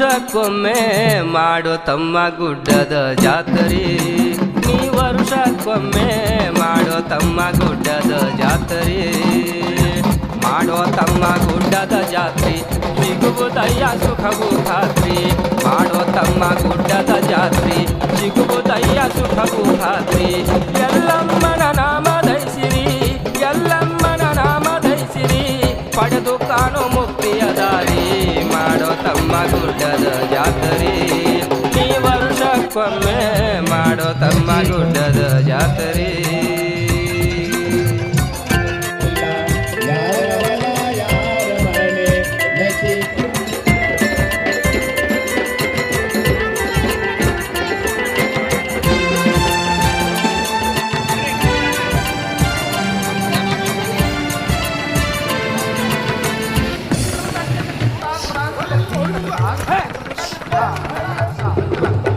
ವರ್ಷಕ್ಕೊಮ್ಮೆ ಮಾಡೋ ತಮ್ಮ ಗುಡ್ಡದ ಜಾತ್ರೆ ನೀ ವರ್ಷಕ್ಕೊಮ್ಮೆ ಮಾಡೋ ತಮ್ಮ ಗುಡ್ಡದ ಜಾತ್ರೆ ಮಾಡೋ ತಮ್ಮ ಗುಡ್ಡದ ಜಾತ್ರೆ ಸಿಗುವುದಯ್ಯ ಸುಖವು ಖಾತ್ರಿ ಮಾಡೋ ತಮ್ಮ ಗುಡ್ಡದ ಜಾತ್ರೆ ಸಿಗುವುದಯ್ಯ ಸುಖವು ಖಾತ್ರಿ ಎಲ್ಲಮ್ಮನ ನಾಮ ಧರಿಸಿರಿ ಎಲ್ಲಮ್ಮನ ನಾಮ ಧರಿಸಿರಿ ಪಡೆದು ಕಾಣೋ ಮುಕ್ತಿಯ ದಾರಿ ಮಾಡೋ ತಮ್ಮ ಗುಡ್ಡದ ಜಾತ್ರೆ ನೀ ವರ್ಷಕ್ಕೊಮ್ಮೆ ಮಾಡೋ ತಮ್ಮ ಗುಡ್ಡದ ಜಾತ್ರೆ